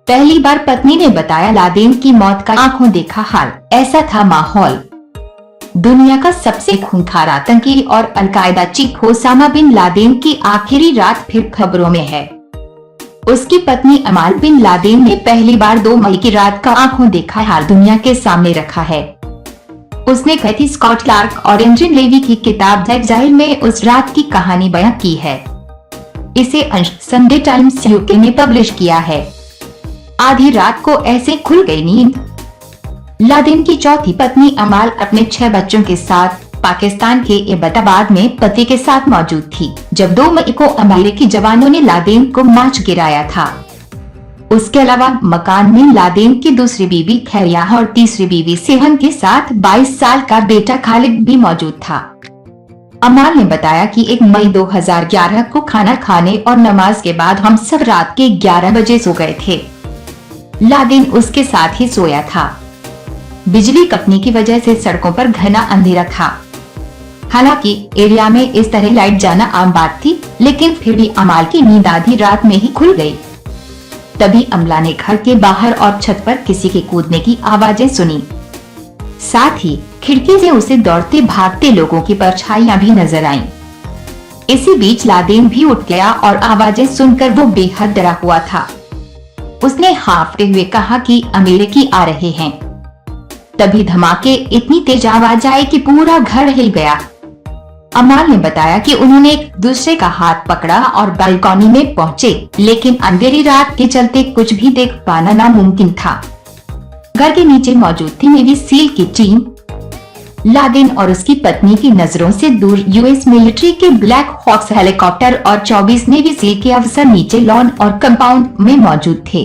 पहली बार पत्नी ने बताया लादेन की मौत का आंखों देखा हाल। ऐसा था माहौल। दुनिया का सबसे खूंखार आतंकी और Al Qaeda chief Osama bin Laden की आखिरी रात फिर खबरों में है। उसकी पत्नी अमाल बिन लादेन ने पहली बार 2 मई की रात का आंखों देखा हाल दुनिया के सामने रखा है। उसने कैथी स्कॉट क्लार्क और एंड्रिन लेवी की किताब द एग्जाइल में उस रात की कहानी बयां की है। इसे अंश संडे टाइम्स यूके ने पब्लिश किया है। आधी रात को ऐसे खुल गई नींद। लादेन की चौथी पत्नी अमाल अपने 6 बच्चों के साथ पाकिस्तान के एबटाबाद में पति के साथ मौजूद थी जब 2 मई को अमेरिकी जवानों ने लादेन को मार गिराया था। उसके अलावा मकान में लादेन की दूसरी बीवी खैरिया और तीसरी बीवी सेहन के साथ 22 साल का बेटा खालिद भी मौजूद था। अमाल ने बताया कि 1 मई 2011 को खाना खाने और नमाज के बाद हम सब रात के 11 बजे सो गए थे। लादेन उसके साथ ही सोया था। बिजली कटने की वजह से सड़कों पर घना अंधेरा था। हालांकि एरिया में इस तरह लाइट जाना आम बात थी, लेकिन फिर भी अमाल की नींद आधी रात में ही खुल गई। तभी अमला ने घर के बाहर और छत पर किसी के कूदने की आवाजें सुनी। साथ ही खिड़की से उसे दौड़ते भागते लोगों की परछाइयां भी नजर आईं। इसी बीच लादेन भी उठ गया और आवाजें सुनकर वो बेहद डरा हुआ था। उसने हांफते हुए कहा कि अमेरिकी आ रहे हैं। तभी धमाके इतनी तेज आवाज आई कि पूरा घर हिल गया। अमाल ने बताया कि उन्होंने एक दूसरे का हाथ पकड़ा और बालकनी में पहुंचे, लेकिन अंधेरी रात के चलते कुछ भी देख पाना नामुमकिन था। घर के नीचे मौजूद थी नेवी सील की टीम। लादेन और उसकी पत्नी की नजरों से दूर यूएस मिलिट्री के ब्लैक हॉक्स हेलीकॉप्टर और 24 नेवी सील के अफसर नीचे लॉन और कंपाउंड में मौजूद थे।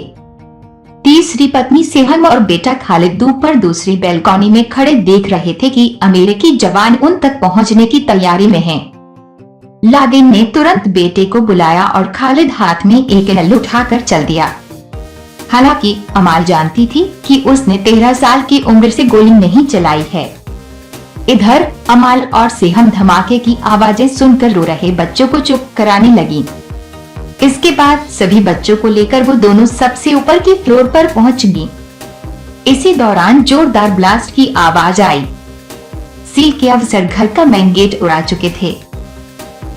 तीसरी पत्नी सेहन और बेटा खालिद ऊपर दूसरी बैल्कनी में खड़े देख रहे थे कि अमेरिकी जवान उन तक पहुंचने की तैयारी में हैं। लादेन ने तुरंत बेटे को बुलाया और खालिद हाथ में एक एल उठाकर चल दिया। हालांकि अमाल जानती थी कि उसने 13 साल की उम्र से गोली नहीं चलाई है। इधर अमाल और सेहन धमाके की आवाजें सुनकर रो रहे बच्चों को चुप कराने लगी। इसके बाद सभी बच्चों को लेकर वो दोनों सबसे ऊपर की फ्लोर पर पहुंच गईं। इसी दौरान जोरदार ब्लास्ट की आवाज आई। सील के अफसर घर का मेन गेट उड़ा चुके थे।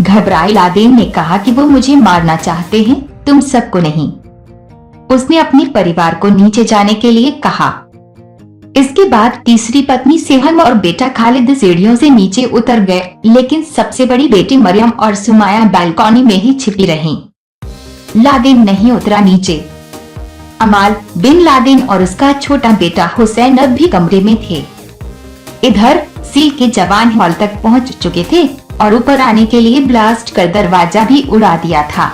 घबराए लादेन ने कहा कि वो मुझे मारना चाहते हैं, तुम सबको नहीं। उसने अपने परिवार को नीचे जाने के लिए कहा। इसके बाद तीसरी पत्नी सेहन और बेटा खालिद सीढ़ियों से नीचे उतर गए, लेकिन सबसे बड़ी बेटी मरियम और सुमाया बालकनी में ही छिपी रहीं। लादेन नहीं उतरा नीचे। अमाल बिन लादेन और उसका छोटा बेटा हुसैन अब भी कमरे में थे। इधर सील के जवान हॉल तक पहुंच चुके थे और ऊपर आने के लिए ब्लास्ट कर दरवाजा भी उड़ा दिया था।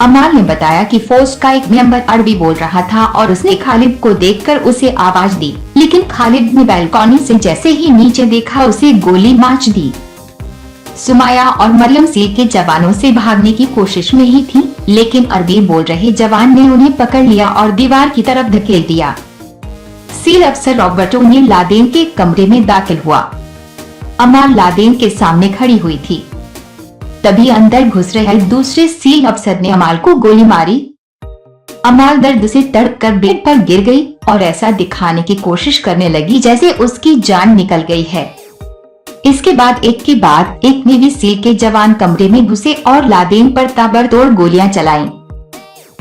अमाल ने बताया कि फोर्स का एक मेंबर अरबी बोल रहा था और उसने खालिद को देखकर उसे आवाज दी, लेकिन खालिद ने बालकनी से जैसे ही नीचे देखा उसे गोली मार दी। सुमाया और मरियम सील के जवानों से भागने की कोशिश में ही थी, लेकिन अरबी बोल रहे जवान ने उन्हें पकड़ लिया और दीवार की तरफ धकेल दिया। सील अफसर रॉबर्टो ने लादेन के कमरे में दाखिल हुआ। अमाल लादेन के सामने खड़ी हुई थी। तभी अंदर घुस रहे दूसरे सील अफसर ने अमाल को गोली मारी। अमाल दर्द से तड़पकर बेड पर गिर गई और ऐसा दिखाने की कोशिश करने लगी जैसे उसकी जान निकल गई है। इसके बाद एक के बाद एक नेवी सील के जवान कमरे में घुसे और लादेन पर ताबड़तोड़ गोलियां चलाईं।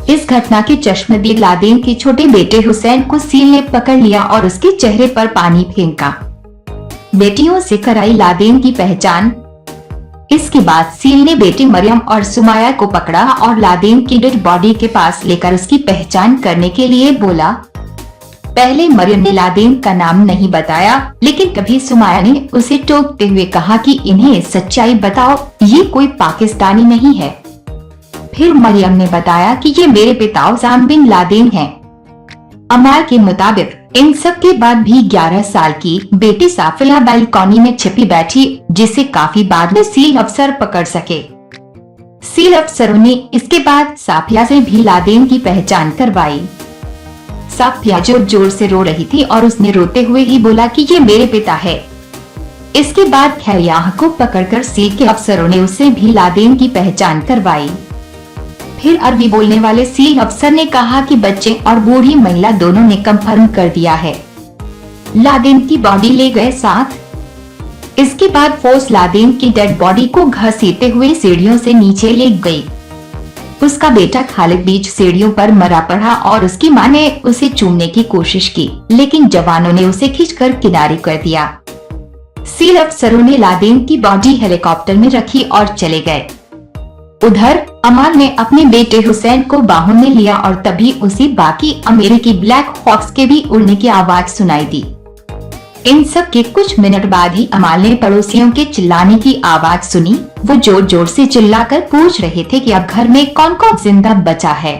इस घटना के चश्मदीद लादेन के छोटे बेटे हुसैन को सील ने पकड़ लिया और उसके चेहरे पर पानी फेंका। बेटियों से कराई लादेन की पहचान। इसके बाद सील ने बेटी मरियम और सुमाया को पकड़ा और लादेन की डेड बॉडी के पास लेकर उसकी पहचान करने के लिए बोला। पहले मरियम ने लादेन का नाम नहीं बताया, लेकिन कभी सुमाया ने उसे टोकते हुए कहा कि इन्हें सच्चाई बताओ, ये कोई पाकिस्तानी नहीं है। फिर मरियम ने बताया कि ये मेरे पिता ओसामा बिन लादेन हैं। अमाल के मुताबिक इन सब के बाद भी 11 साल की बेटी साफिया बालकनी में छिपी बैठी, जिसे काफी बाद में सील अफसर पकड़ सके। सील अफसरों ने इसके बाद साफिया से भी लादेन की पहचान करवाई। साफिया जोर जोर से रो रही थी और उसने रोते हुए ही बोला कि ये मेरे पिता है। इसके बाद खैरिया को पकड़कर सील के अफसरों ने उससे भी लादेन की पहचान करवाई। फिर अरबी बोलने वाले सी अफसर ने कहा कि बच्चे और बूढ़ी महिला दोनों ने कंफर्म कर दिया है। लादेन की बॉडी ले गए साथ। इसके बाद फोर्स लादेन की डेड बॉडी को घसीटते हुए सीढ़ियों से नीचे ले गई। उसका बेटा खालिद बीच सीढ़ियों पर मरा पड़ा और उसकी मां ने उसे चूमने की कोशिश की, लेकिन जवानों ने उसे खींचकर किनारे कर दिया। सी अफसरों ने लादेन की बॉडी हेलीकॉप्टर में रखी और चले गए। उधर अमाल ने अपने बेटे हुसैन को बाहों में लिया और तभी उसी बाकी अमेरिकी ब्लैक हॉक्स के भी उड़ने की आवाज सुनाई दी। इन सब के कुछ मिनट बाद ही अमाल ने पड़ोसियों के चिल्लाने की आवाज सुनी। वो जोर जोर से चिल्लाकर पूछ रहे थे कि अब घर में कौन कौन जिंदा बचा है।